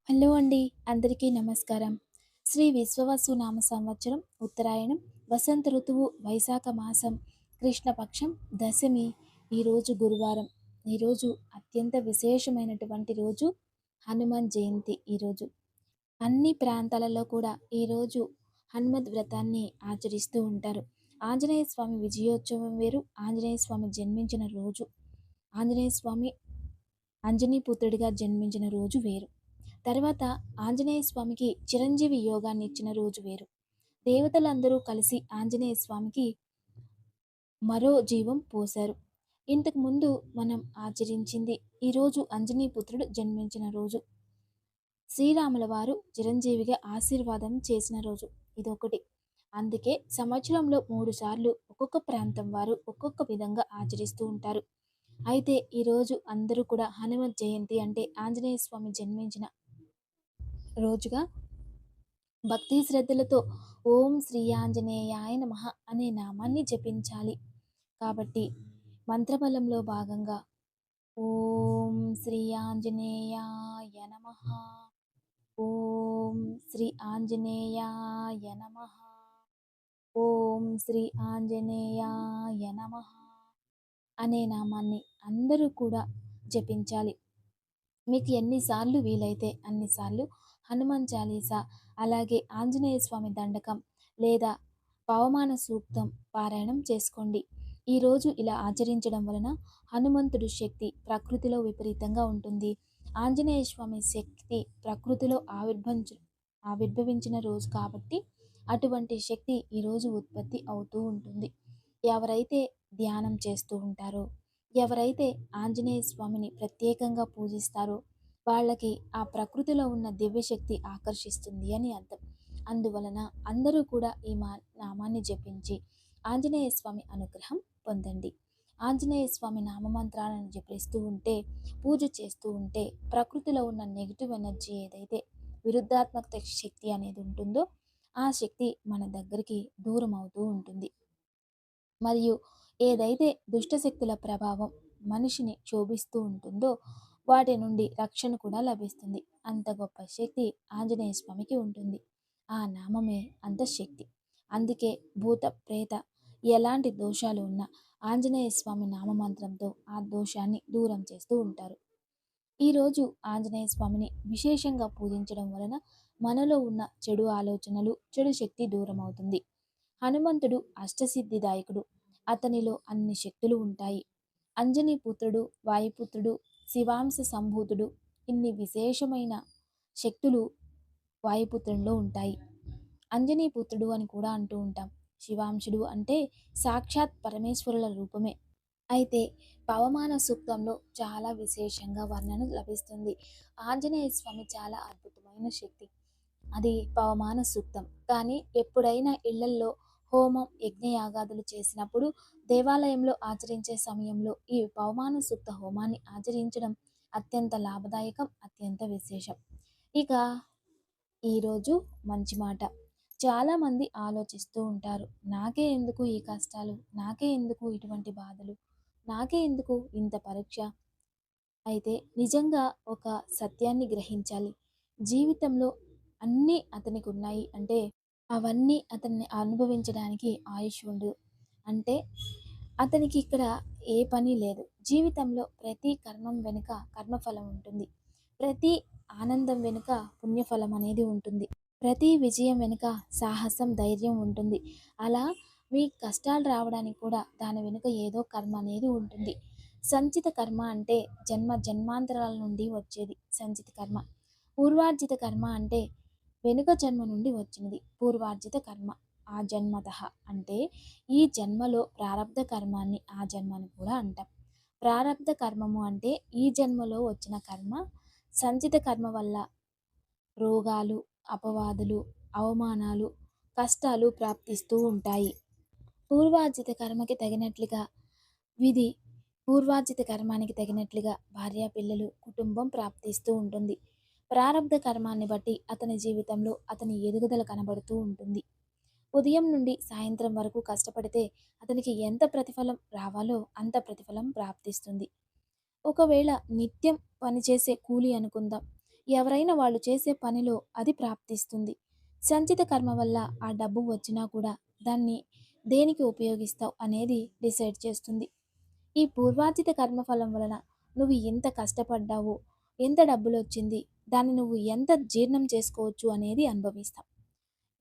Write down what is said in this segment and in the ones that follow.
Hello అండి. అందరికీ నమస్కారం. శ్రీ విశ్వవసు నామ సంవత్సరం ఉత్తరాయణం వసంత ఋతువు వైశాఖ మాసం కృష్ణపక్షం దశమి. ఈరోజు గురువారం. ఈరోజు అత్యంత విశేషమైనటువంటి రోజు హనుమాన్ జయంతి. ఈరోజు అన్ని ప్రాంతాలలో కూడా ఈరోజు హనుమద్ వ్రతాన్ని ఆచరిస్తూ ఉంటారు. ఆంజనేయ స్వామి విజయోత్సవం వేరు, ఆంజనేయ స్వామి జన్మించిన రోజు, ఆంజనేయ స్వామి అంజనీ పుత్రుడిగా జన్మించిన రోజు వేరు. తర్వాత ఆంజనేయ స్వామికి చిరంజీవి యోగాన్ని ఇచ్చిన రోజు వేరు. దేవతలందరూ కలిసి ఆంజనేయ స్వామికి మరో జీవం పోశారు. ఇంతకు ముందు మనం ఆచరించింది ఈరోజు అంజనీ పుత్రుడు జన్మించిన రోజు, శ్రీరాముల వారు చిరంజీవిగా ఆశీర్వాదం చేసిన రోజు ఇదొకటి. అందుకే సంవత్సరంలో 3 సార్లు ఒక్కొక్క ప్రాంతం వారు ఒక్కొక్క విధంగా ఆచరిస్తూ ఉంటారు. అయితే ఈరోజు అందరూ కూడా హనుమత్ జయంతి అంటే ఆంజనేయ స్వామి జన్మించిన రోజుగా భక్తి శ్రద్ధలతో ఓం శ్రీ ఆంజనేయాయ నమః అనే నామాన్ని జపించాలి. కాబట్టి మంత్రబలంలో భాగంగా ఓం శ్రీ ఆంజనేయాయ నమః, ఓం శ్రీ ఆంజనేయాయ నమః, ఓం శ్రీ ఆంజనేయాయ నమః అనే నామాన్ని అందరూ కూడా జపించాలి. మీకు ఎన్నిసార్లు వీలైతే అన్నిసార్లు హనుమాన్ చాలీసా, అలాగే ఆంజనేయ స్వామి దండకం లేదా పవమాన సూక్తం పారాయణం చేసుకోండి. ఈరోజు ఇలా ఆచరించడం వలన హనుమంతుడు శక్తి ప్రకృతిలో విపరీతంగా ఉంటుంది. ఆంజనేయ స్వామి శక్తి ప్రకృతిలో ఆవిర్భవించిన రోజు కాబట్టి అటువంటి శక్తి ఈరోజు ఉత్పత్తి అవుతూ ఉంటుంది. ఎవరైతే ధ్యానం చేస్తూ ఉంటారో, ఎవరైతే ఆంజనేయ స్వామిని ప్రత్యేకంగా పూజిస్తారో వాళ్ళకి ఆ ప్రకృతిలో ఉన్న దివ్యశక్తి ఆకర్షిస్తుంది అని అర్థం. అందువలన అందరూ కూడా ఈ నామాన్ని జపించి ఆంజనేయ స్వామి అనుగ్రహం పొందండి. ఆంజనేయ స్వామి నామమంత్రాలను జపిస్తూ ఉంటే, పూజ చేస్తూ ఉంటే ప్రకృతిలో ఉన్న నెగిటివ్ ఎనర్జీ ఏదైతే విరుద్ధాత్మక శక్తి అనేది ఉంటుందో ఆ శక్తి మన దగ్గరికి దూరం అవుతూ ఉంటుంది. మరియు ఏదైతే దుష్టశక్తుల ప్రభావం మనిషిని క్షోభిస్తూ ఉంటుందో వాటి నుండి రక్షణ కూడా లభిస్తుంది. అంత గొప్ప శక్తి ఆంజనేయ స్వామికి ఉంటుంది. ఆ నామమే అంత శక్తి. అందుకే భూత ప్రేత ఎలాంటి దోషాలు ఉన్నా ఆంజనేయ స్వామి నామమంత్రంతో ఆ దోషాన్ని దూరం చేస్తూ ఉంటారు. ఈరోజు ఆంజనేయ స్వామిని విశేషంగా పూజించడం వలన మనలో ఉన్న చెడు ఆలోచనలు, చెడు శక్తి దూరం అవుతుంది. హనుమంతుడు అష్టసిద్ధిదాయకుడు. అతనిలో అన్ని శక్తులు ఉంటాయి. అంజనీ పుత్రుడు, వాయుపుత్రుడు, శివాంశ సంభూతుడు, ఇన్ని విశేషమైన శక్తులు వాయుపుత్రునిలో ఉంటాయి. అంజనీ పుత్రుడు అని కూడా అంటూ ఉంటాం. శివాంశుడు అంటే సాక్షాత్ పరమేశ్వరుల రూపమే. అయితే పవమాన సూక్తంలో చాలా విశేషంగా వర్ణన లభిస్తుంది. ఆంజనేయ స్వామి చాలా అద్భుతమైన శక్తి. అది పవమాన సూక్తం. కానీ ఎప్పుడైనా ఇళ్లల్లో హోమం, యజ్ఞయాగాదులు చేసినప్పుడు దేవాలయంలో ఆచరించే సమయంలో ఈ పవమాన సూక్త హోమాన్ని ఆచరించడం అత్యంత లాభదాయకం, అత్యంత విశేషం. ఇక ఈరోజు మంచి మాట. చాలామంది ఆలోచిస్తూ ఉంటారు, నాకే ఎందుకు ఈ కష్టాలు, నాకే ఎందుకు ఇటువంటి బాధలు, నాకే ఎందుకు ఇంత పరీక్ష. అయితే నిజంగా ఒక సత్యాన్ని గ్రహించాలి. జీవితంలో అన్నీ అతనికి ఉన్నాయి అంటే అవన్నీ అతన్ని అనుభవించడానికి ఆయుష్ ఉండదు. అంటే అతనికి ఇక్కడ ఏ పని లేదు. జీవితంలో ప్రతి కర్మం వెనుక కర్మఫలం ఉంటుంది. ప్రతి ఆనందం వెనుక పుణ్యఫలం అనేది ఉంటుంది. ప్రతి విజయం వెనుక సాహసం, ధైర్యం ఉంటుంది. అలా మీ కష్టాలు రావడానికి కూడా దాని వెనుక ఏదో కర్మ అనేది ఉంటుంది. సంచిత కర్మ అంటే జన్మ జన్మాంతరాల నుండి వచ్చేది సంచిత కర్మ. పూర్వార్జిత కర్మ అంటే వెనుక జన్మ నుండి వచ్చినది పూర్వార్జిత కర్మ. ఆ జన్మతః అంటే ఈ జన్మలో ప్రారబ్ధ కర్మాన్ని ఆ జన్మని కూడా అంటాం. ప్రారబ్ధ కర్మము అంటే ఈ జన్మలో వచ్చిన కర్మ. సంచిత కర్మ వల్ల రోగాలు, అపవాదులు, అవమానాలు, కష్టాలు ప్రాప్తిస్తూ ఉంటాయి. పూర్వార్జిత కర్మకి తగినట్లుగా విధి, పూర్వార్జిత కర్మానికి తగినట్లుగా భార్య, పిల్లలు, కుటుంబం ప్రాప్తిస్తూ ఉంటుంది. ప్రారబ్ధ కర్మాన్ని బట్టి అతని జీవితంలో అతని ఎదుగుదల కనబడుతూ ఉంటుంది. ఉదయం నుండి సాయంత్రం వరకు కష్టపడితే అతనికి ఎంత ప్రతిఫలం రావాలో అంత ప్రతిఫలం ప్రాప్తిస్తుంది. ఒకవేళ నిత్యం పనిచేసే కూలి అనుకుందాం. ఎవరైనా వాళ్ళు చేసే పనిలో అది ప్రాప్తిస్తుంది. సంచిత కర్మ వల్ల ఆ డబ్బు వచ్చినా కూడా దాన్ని దేనికి ఉపయోగిస్తావు అనేది డిసైడ్ చేస్తుంది. ఈ పూర్వార్జిత కర్మఫలం వలన నువ్వు ఎంత కష్టపడ్డావు, ఎంత డబ్బులొచ్చింది, దాన్ని నువ్వు ఎంత జీర్ణం చేసుకోవచ్చు అనేది అనుభవిస్తాం.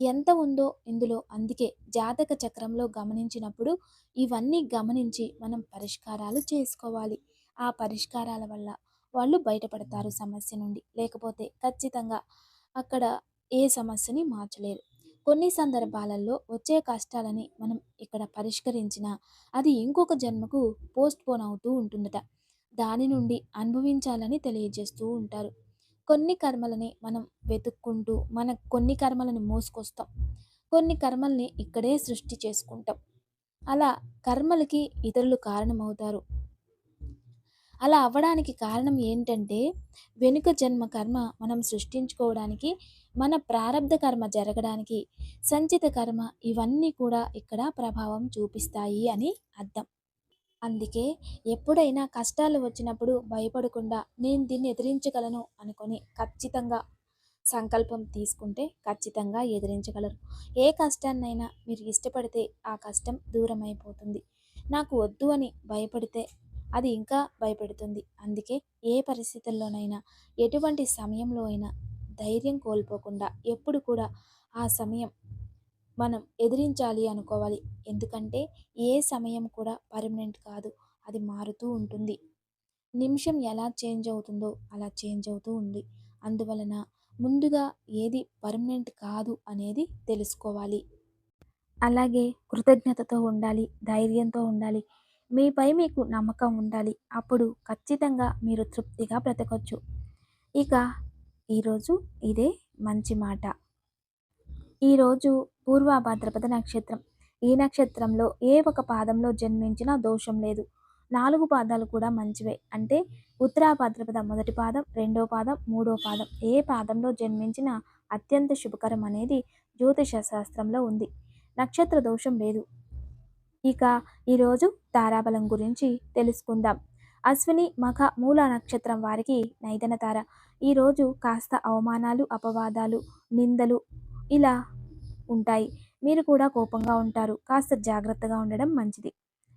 ఎంత ఉందో ఇందులో అందుకే జాతక చక్రంలో గమనించినప్పుడు ఇవన్నీ గమనించి మనం పరిష్కారాలు చేసుకోవాలి. ఆ పరిష్కారాల వల్ల వాళ్ళు బయటపడతారు సమస్య నుండి. లేకపోతే ఖచ్చితంగా అక్కడ ఏ సమస్యని మార్చలేరు. కొన్ని సందర్భాలలో వచ్చే కష్టాలని మనం ఇక్కడ పరిష్కరించినా అది ఇంకొక జన్మకు పోస్ట్ పోన్ అవుతూ ఉంటుందట. దాని నుండి అనుభవించాలని తెలియజేస్తూ ఉంటారు. కొన్ని కర్మలని మనం వెతుక్కుంటూ కొన్ని కర్మలని మోసుకొస్తాం. కొన్ని కర్మల్ని ఇక్కడే సృష్టి చేసుకుంటాం. అలా కర్మలకి ఇతరులు కారణమవుతారు. అలా అవ్వడానికి కారణం ఏంటంటే వెనుక జన్మ కర్మ మనం సృష్టించుకోవడానికి, మన ప్రారబ్ధ కర్మ జరగడానికి, సంచిత కర్మ ఇవన్నీ కూడా ఇక్కడ ప్రభావం చూపిస్తాయి అని అర్థం. అందుకే ఎప్పుడైనా కష్టాలు వచ్చినప్పుడు భయపడకుండా నేను దీన్ని ఎదిరించగలను అనుకొని ఖచ్చితంగా సంకల్పం తీసుకుంటే ఖచ్చితంగా ఎదిరించగలరు. ఏ కష్టాన్నైనా మీరు ఇష్టపడితే ఆ కష్టం దూరం అయిపోతుంది. నాకు వద్దు అని భయపడితే అది ఇంకా భయపెడుతుంది. అందుకే ఏ పరిస్థితుల్లోనైనా ఎటువంటి సమయంలో అయినా ధైర్యం కోల్పోకుండా ఎప్పుడు కూడా ఆ సమయం మనం ఎదిరించాలి అనుకోవాలి. ఎందుకంటే ఏ సమయం కూడా పర్మనెంట్ కాదు. అది మారుతూ ఉంటుంది. నిమిషం ఎలా చేంజ్ అవుతుందో అలా చేంజ్ అవుతూ ఉంది. అందువలన ముందుగా ఏది పర్మనెంట్ కాదు అనేది తెలుసుకోవాలి. అలాగే కృతజ్ఞతతో ఉండాలి, ధైర్యంతో ఉండాలి. మీపై మీకు నమ్మకం ఉండాలి. అప్పుడు ఖచ్చితంగా మీరు తృప్తిగా బ్రతకొచ్చు. ఇక ఈరోజు ఇదే మంచి మాట. ఈరోజు పూర్వ భాద్రపద నక్షత్రం. ఈ నక్షత్రంలో ఏ ఒక పాదంలో జన్మించినా దోషం లేదు. 4 పాదాలు కూడా మంచివే. అంటే ఉత్తరా భాద్రపద మొదటి పాదం, రెండో పాదం, మూడో పాదం ఏ పాదంలో జన్మించినా అత్యంత శుభకరం అనేది జ్యోతిష శాస్త్రంలో ఉంది. నక్షత్ర దోషం లేదు. ఇక ఈరోజు తారాబలం గురించి తెలుసుకుందాం. అశ్విని, మఖ, మూల నక్షత్రం వారికి నైదన తార. ఈరోజు కాస్త అవమానాలు, అపవాదాలు, నిందలు ఇలా ఉంటాయి. మీరు కూడా కోపంగా ఉంటారు. కాస్త జాగ్రత్తగా ఉండడం మంచిది.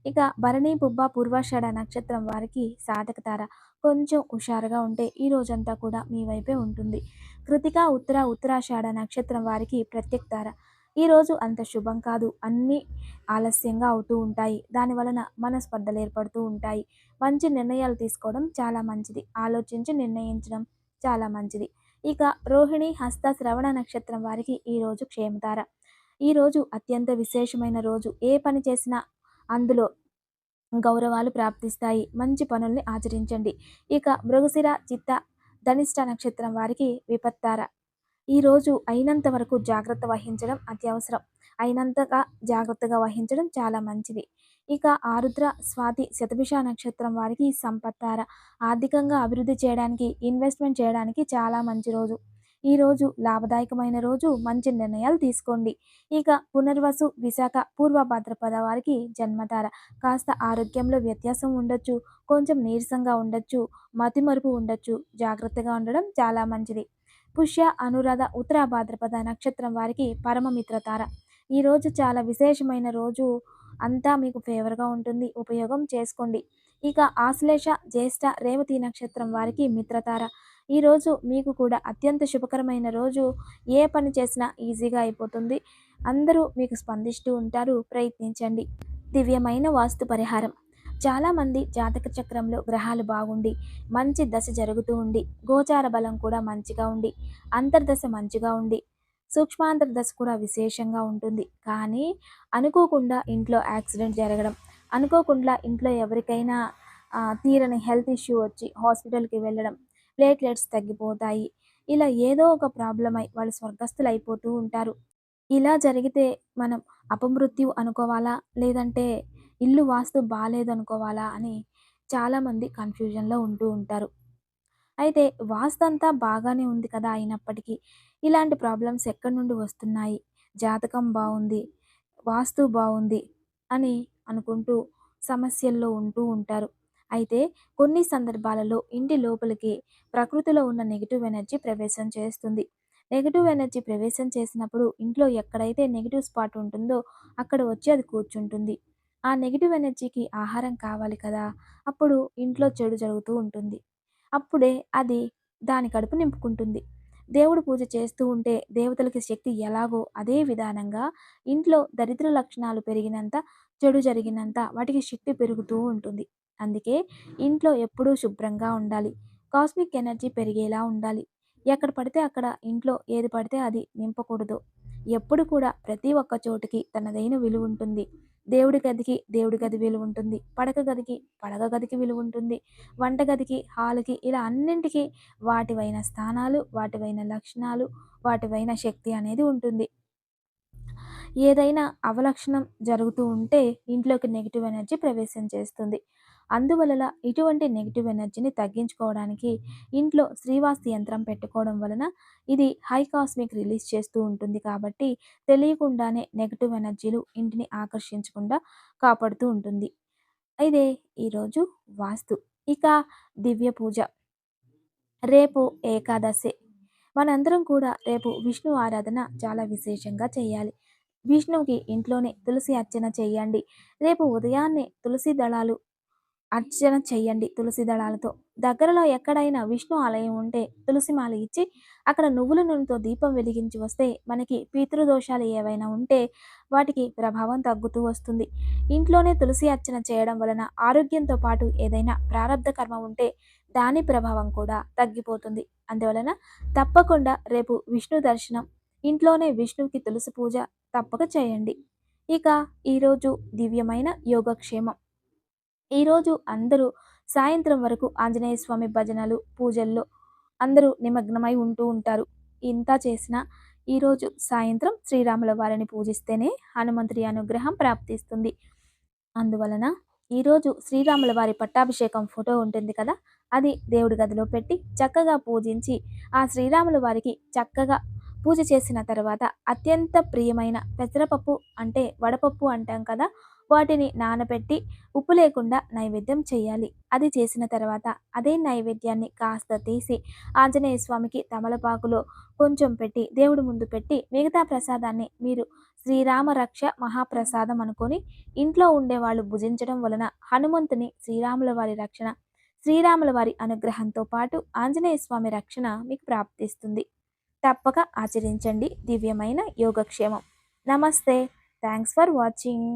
ఇక భరణి, పుబ్బ, పూర్వాషాఢ నక్షత్రం వారికి సాధక తార. కొంచెం హుషారుగా ఉంటే ఈ రోజంతా కూడా మీ వైపే ఉంటుంది. కృతిక, ఉత్తర, ఉత్తరాషాఢ నక్షత్రం వారికి ప్రత్యక్ తార. ఈరోజు అంత శుభం కాదు. అన్నీ ఆలస్యంగా అవుతూ ఉంటాయి. దాని వలన మనస్పర్ధలు ఏర్పడుతూ ఉంటాయి. మంచి నిర్ణయాలు తీసుకోవడం చాలా మంచిది. ఆలోచించి నిర్ణయించడం చాలా మంచిది. ఇక రోహిణి, హస్త, శ్రవణ నక్షత్రం వారికి ఈరోజు క్షేమతార. ఈరోజు అత్యంత విశేషమైన రోజు. ఏ పని చేసినా అందులో గౌరవాలు ప్రాప్తిస్తాయి. మంచి పనుల్ని ఆచరించండి. ఇక మృగశిర, చిత్త, ధనిష్ట నక్షత్రం వారికి విపత్తార. ఈరోజు అయినంత వరకు జాగ్రత్త వహించడం అత్యవసరం. అయినంతగా జాగ్రత్తగా వహించడం చాలా మంచిది. ఇక ఆరుద్ర, స్వాతి, శతభిష నక్షత్రం వారికి సంపత్తార. ఆర్థికంగా అభివృద్ధి చేయడానికి, ఇన్వెస్ట్మెంట్ చేయడానికి చాలా మంచి రోజు. ఈరోజు లాభదాయకమైన రోజు. మంచి నిర్ణయాలు తీసుకోండి. ఇక పునర్వసు, విశాఖ, పూర్వ భాద్రపద వారికి జన్మతార. కాస్త ఆరోగ్యంలో వ్యత్యాసం ఉండొచ్చు. కొంచెం నీరసంగా ఉండొచ్చు. మతిమరుపు ఉండొచ్చు. జాగ్రత్తగా ఉండడం చాలా మంచిది. పుష్య, అనురాధ, ఉత్తర భాద్రపద నక్షత్రం వారికి పరమమిత్రతార. ఈరోజు చాలా విశేషమైన రోజు. అంతా మీకు ఫేవర్గా ఉంటుంది. ఉపయోగం చేసుకోండి. ఇక ఆశ్లేష, జ్యేష్ఠ, రేవతి నక్షత్రం వారికి మిత్రతార. ఈరోజు మీకు కూడా అత్యంత శుభకరమైన రోజు. ఏ పని చేసినా ఈజీగా అయిపోతుంది. అందరూ మీకు స్పందిస్తూ ఉంటారు. ప్రయత్నించండి. దివ్యమైన వాస్తు పరిహారం. చాలామంది జాతక చక్రంలో గ్రహాలు బాగుండి మంచి దశ జరుగుతూ ఉండి గోచార బలం కూడా మంచిగా ఉండి అంతర్దశ మంచిగా ఉండి సూక్ష్మాంతర్ దశ కూడా విశేషంగా ఉంటుంది. కానీ అనుకోకుండా ఇంట్లో యాక్సిడెంట్ జరగడం, అనుకోకుండా ఇంట్లో ఎవరికైనా తీరని హెల్త్ ఇష్యూ వచ్చి హాస్పిటల్కి వెళ్ళడం, ప్లేట్లెట్స్ తగ్గిపోతాయి. ఇలా ఏదో ఒక ప్రాబ్లం అయి వాళ్ళు స్వర్గస్థులు అయిపోతూ ఉంటారు. ఇలా జరిగితే మనం అపమృత్యు అనుకోవాలా, లేదంటే ఇల్లు వాస్తు బాలేదనుకోవాలా అని చాలామంది కన్ఫ్యూజన్‌లో ఉంటూ ఉంటారు. అయితే వాస్తంతా బాగానే ఉంది కదా! అయినప్పటికీ ఇలాంటి ప్రాబ్లమ్స్ ఎక్కడి నుండి వస్తున్నాయి? జాతకం బావుంది, వాస్తు బావుంది అని అనుకుంటూ సమస్యల్లో ఉంటూ ఉంటారు. అయితే కొన్ని సందర్భాలలో ఇంటి లోపలికి ప్రకృతిలో ఉన్న నెగెటివ్ ఎనర్జీ ప్రవేశం చేస్తుంది. నెగెటివ్ ఎనర్జీ ప్రవేశం చేసినప్పుడు ఇంట్లో ఎక్కడైతే నెగెటివ్ స్పాట్ ఉంటుందో అక్కడ వచ్చి అది కూర్చుంటుంది. ఆ నెగెటివ్ ఎనర్జీకి ఆహారం కావాలి కదా! అప్పుడు ఇంట్లో చెడు జరుగుతూ ఉంటుంది. అప్పుడే అది దాని కడుపు నింపుకుంటుంది. దేవుడు పూజ చేస్తూ ఉంటే దేవతలకి శక్తి ఎలాగో అదే విధానంగా ఇంట్లో దరిద్ర లక్షణాలు పెరిగినంత, చెడు జరిగినంత వాటికి శక్తి పెరుగుతూ ఉంటుంది. అందుకే ఇంట్లో ఎప్పుడూ శుభ్రంగా ఉండాలి. కాస్మిక్ ఎనర్జీ పెరిగేలా ఉండాలి. ఎక్కడ పడితే అక్కడ ఇంట్లో ఏది పడితే అది నింపకూడదు. ఎప్పుడు కూడా ప్రతి ఒక్క చోటికి తనదైన విలువుంటుంది. దేవుడి గది విలువుంటుంది. పడక గదికి, పడక గదికి విలువుంటుంది. వంటగదికి, హాల్‌కి ఇలా అన్నింటికి వాటివైన స్థానాలు, వాటివైన లక్షణాలు, వాటివైన శక్తి అనేది ఉంటుంది. ఏదైనా అవలక్షణం జరుగుతూ ఉంటే ఇంట్లోకి నెగెటివ్ ఎనర్జీ ప్రవేశం చేస్తుంది. అందువలన ఇటువంటి నెగెటివ్ ఎనర్జీని తగ్గించుకోవడానికి ఇంట్లో శ్రీవాస్తు యంత్రం పెట్టుకోవడం వలన ఇది హై కాస్మిక్ రిలీజ్ చేస్తూ ఉంటుంది కాబట్టి తెలియకుండానే నెగెటివ్ ఎనర్జీలు ఇంటిని ఆకర్షించకుండా కాపాడుతూ ఉంటుంది. అయితే ఈరోజు వాస్తు. ఇక దివ్య పూజ. రేపు ఏకాదశి. మనందరం కూడా రేపు విష్ణు ఆరాధన చాలా విశేషంగా చేయాలి. విష్ణువుకి ఇంట్లోనే తులసి అర్చన చేయండి. రేపు ఉదయాన్నే తులసి దళాలు అర్చన చెయ్యండి తులసి దళాలతో. దగ్గరలో ఎక్కడైనా విష్ణు ఆలయం ఉంటే తులసి మాల ఇచ్చి అక్కడ నువ్వుల నూనెతో దీపం వెలిగించి వస్తే మనకి పితృదోషాలు ఏవైనా ఉంటే వాటికి ప్రభావం తగ్గుతూ వస్తుంది. ఇంట్లోనే తులసి అర్చన చేయడం వలన ఆరోగ్యంతో పాటు ఏదైనా ప్రారబ్ధ కర్మ ఉంటే దాని ప్రభావం కూడా తగ్గిపోతుంది. అందువలన తప్పకుండా రేపు విష్ణు దర్శనం, ఇంట్లోనే విష్ణువుకి తులసి పూజ తప్పక చేయండి. ఇక ఈరోజు దివ్యమైన యోగక్షేమం. ఈరోజు అందరూ సాయంత్రం వరకు ఆంజనేయ స్వామి భజనలు, పూజల్లో అందరూ నిమగ్నమై ఉంటూ ఉంటారు. ఇంత చేసినా ఈరోజు సాయంత్రం శ్రీరాముల వారిని పూజిస్తేనే హనుమంతుడి అనుగ్రహం ప్రాప్తిస్తుంది. అందువలన ఈరోజు శ్రీరాముల వారి పట్టాభిషేకం ఫోటో ఉంటుంది కదా! అది దేవుడి గదిలో పెట్టి చక్కగా పూజించి ఆ శ్రీరాముల వారికి చక్కగా పూజ చేసిన తర్వాత అత్యంత ప్రియమైన పెసరపప్పు అంటే వడపప్పు అంటాం కదా! వాటిని నానబెట్టి ఉప్పు లేకుండా నైవేద్యం చేయాలి. అది చేసిన తర్వాత అదే నైవేద్యాన్ని కాస్త తీసి ఆంజనేయ స్వామికి తమలపాకులో కొంచెం పెట్టి దేవుడి ముందు పెట్టి మిగతా ప్రసాదాన్ని మీరు శ్రీరామ రక్ష మహాప్రసాదం అనుకొని ఇంట్లో ఉండేవాళ్ళు భుజించడం వలన హనుమంతుని శ్రీరాముల వారి రక్షణ, శ్రీరాముల వారి అనుగ్రహంతో పాటు ఆంజనేయ స్వామి రక్షణ మీకు ప్రాప్తిస్తుంది. తప్పక ఆచరించండి దివ్యమైన యోగక్షేమం. నమస్తే. Thanks for watching.